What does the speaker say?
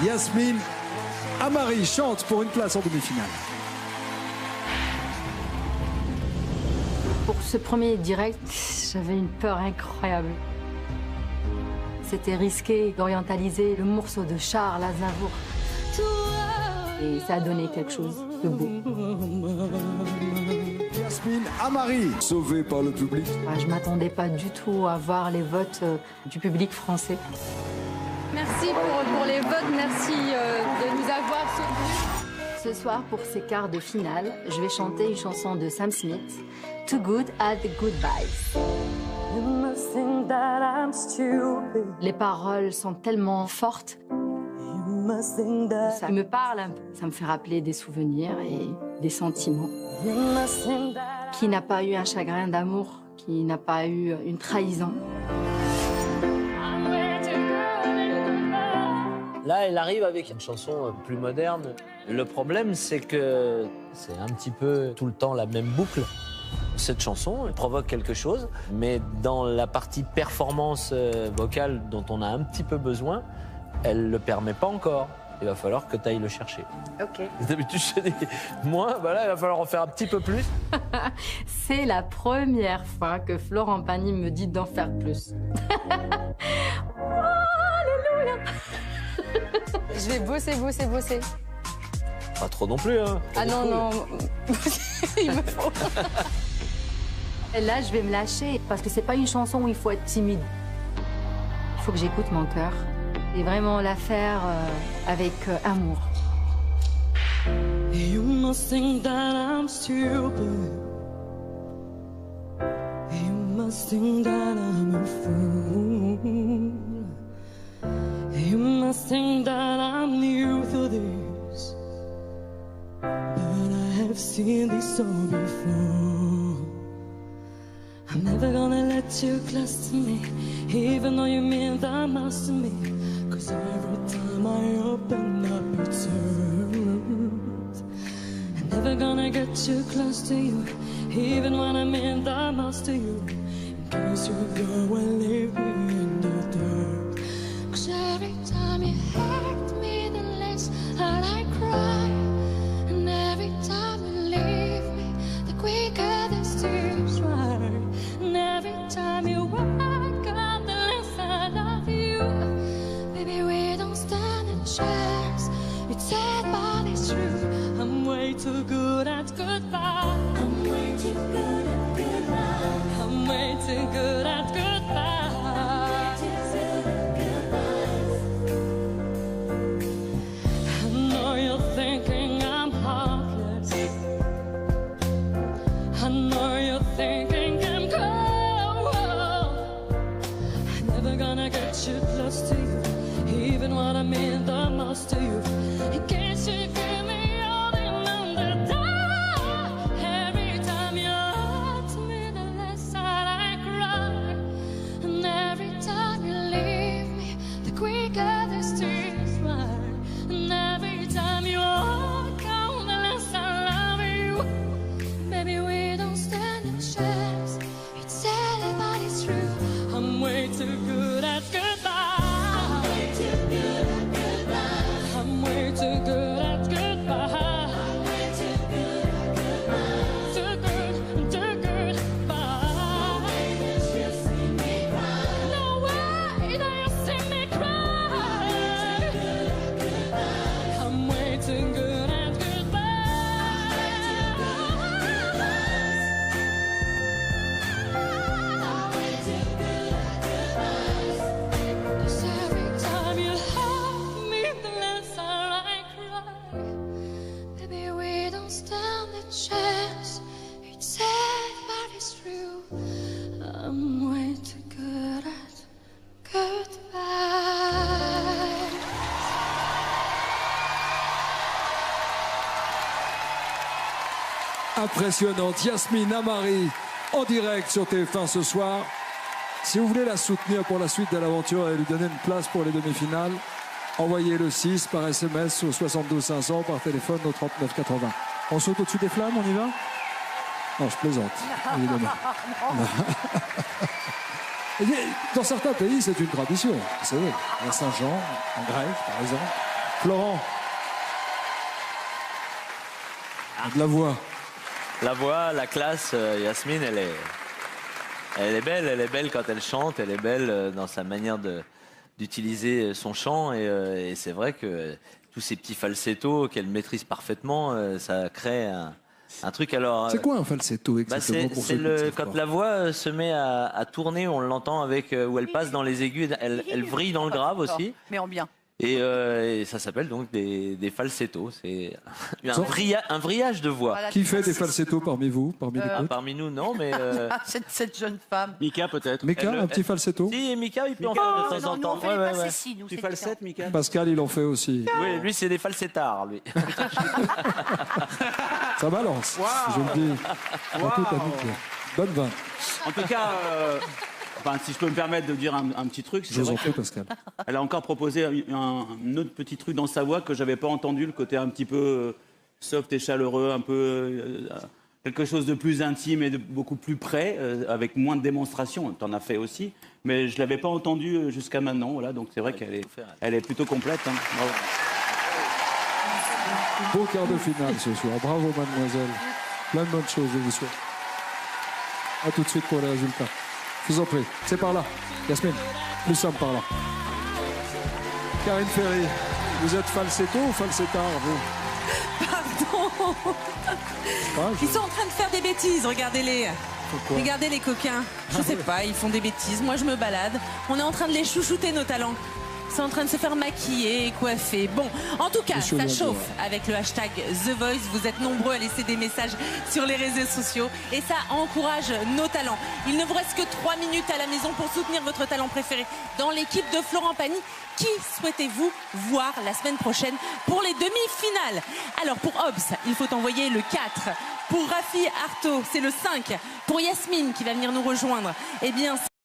Yasmine Amari chante pour une place en demi-finale. Pour ce premier direct, j'avais une peur incroyable. C'était risqué d'orientaliser le morceau de Charles Aznavour. Et ça a donné quelque chose de beau. Yasmine Amari, sauvée par le public. Je ne m'attendais pas du tout à voir les votes du public français. Merci pour les votes, merci de nous avoir soutenus. Ce soir, pour ces quarts de finale, je vais chanter une chanson de Sam Smith, Too Good at the Goodbyes. Les paroles sont tellement fortes. Ça me parle un peu. Ça me fait rappeler des souvenirs et des sentiments. Qui n'a pas eu un chagrin d'amour, qui n'a pas eu une trahison. Là, elle arrive avec une chanson plus moderne. Le problème, c'est que c'est un petit peu tout le temps la même boucle. Cette chanson elle provoque quelque chose, mais dans la partie performance vocale dont on a un petit peu besoin, elle ne le permet pas encore. Il va falloir que tu ailles le chercher. Ok. D'habitude, je dis moins, voilà, il va falloir en faire un petit peu plus. C'est la première fois que Florent Pagny me dit d'en faire plus. Alléluia. Je vais bosser. Pas trop non plus, hein. Ah non, cool. non. Il me faut. Et là, je vais me lâcher parce que c'est pas une chanson où il faut être timide. Il faut que j'écoute mon cœur et vraiment la faire avec amour. You must think that I'm stupid. You must think that I'm a fool. You must think that I'm new to this. But I have seen this all before. I'm never gonna let you close to me, even though you mean the most to me. Cause every time I open up it hurts. I'm never gonna get too close to you, even when I mean the most to you. In case you go and leave me in the dirt. Cause every time you hurt me, the less I cry. And every time you leave me, the quicker the tears dry. And every time you walk out, the less I love you. Baby, we don't stand a chance. It's sad, but it's true. I'm way too good at goodbye. I'm way too good at goodbye. I'm way too good at goodbye. I know you're thinking I'm heartless. I know you're thinking I'm cold. I'm never gonna get you close to you, even when I mean the most to you. In case you give me all in the dark. Every time you hurt me, the less I cry. And every time you leave me, the quicker the tears dry. And every time you walk out, the less I love you. Baby, we don't stand a chance. It's sad, but it's true. I'm way too good at goodbye. I'm way too good at goodbye. I'm way too good at goodbye. I'm way too good at goodbye. Too good, too good. Bye. No way that you see me cry. No way that you see me cry. I'm way too good at goodbye. I'm way too good at goodbye. 'Cause every time you hurt me, the less I cry. Baby, we don't stand a chance. It's sad, but it's true. I'm way too good at goodbye. Impressionnante, Yasmine Amari, en direct sur TF1 ce soir. Si vous voulez la soutenir pour la suite de l'aventure et lui donner une place pour les demi-finales, envoyez le 6 par SMS au 72 500, par téléphone au 39 80. On saute au-dessus des flammes, on y va? Non, je plaisante, évidemment. Dans certains pays, c'est une tradition, vous savez. À Saint-Jean, en Grèce, par exemple. Florent. De la voix. La voix, la classe, Yasmine, elle est belle quand elle chante, elle est belle dans sa manière d'utiliser son chant et c'est vrai que tous ces petits falsettos qu'elle maîtrise parfaitement, ça crée un truc. Alors, c'est quoi un falsetto exactement pour ceux qui ne savent quand pas. la voix se met à tourner, on l'entend avec où elle passe dans les aigus, elle vrille dans le grave aussi. Mais en bien. Et ça s'appelle donc des falsettos. C'est un vrillage de voix. Voilà, Qui fait des c'est- falsettos parmi vous, parmi les Ah, autres? parmi nous, non, mais. Cette jeune femme. Mika, peut-être. Mika, un petit falsetto? Si, Mika, il peut en Mika, faire de Oh, temps non, en nous, temps. on fait les facéties, nous, Tu c'est falsettes, Mika? Pascal, il en fait aussi. Oui, lui, c'est des falsettards, lui. Ça balance, je le dis. En toute amitié. Bonne vanne. En tout cas, enfin, si je peux me permettre de dire un petit truc, Je c'est vous vrai en prie, Pascal. qu'elle a encore proposé un autre petit truc dans sa voix que j'avais pas entendu, le côté un petit peu soft et chaleureux, un peu quelque chose de plus intime et de beaucoup plus près, avec moins de démonstration. T'en as fait aussi, mais je l'avais pas entendu jusqu'à maintenant. Voilà, donc c'est vrai elle est plutôt complète. Hein. Bravo. Beau quart de finale ce soir. Bravo, mademoiselle. Plein de bonnes choses, je vous souhaite. A tout de suite pour les résultats. Je vous en prie. C'est par là. Yasmine, nous sommes par là. Karine Ferry, vous êtes falsetto ou falsettard, vous? Pardon. Ah, Ils sont en train de faire des bêtises, regardez-les. Pourquoi? Regardez les coquins. Je sais pas, ils font des bêtises. Moi, je me balade. On est en train de les chouchouter, nos talents. C'est en train de se faire maquiller et coiffer. Bon, en tout cas, Monsieur ça Leandro. chauffe avec le hashtag The Voice. Vous êtes nombreux à laisser des messages sur les réseaux sociaux et ça encourage nos talents. Il ne vous reste que 3 minutes à la maison pour soutenir votre talent préféré dans l'équipe de Florent Pagny. Qui souhaitez-vous voir la semaine prochaine pour les demi-finales? Alors, pour Hobbs, il faut envoyer le 4. Pour Rafi Artaud, c'est le 5. Pour Yasmine, qui va venir nous rejoindre, eh bien,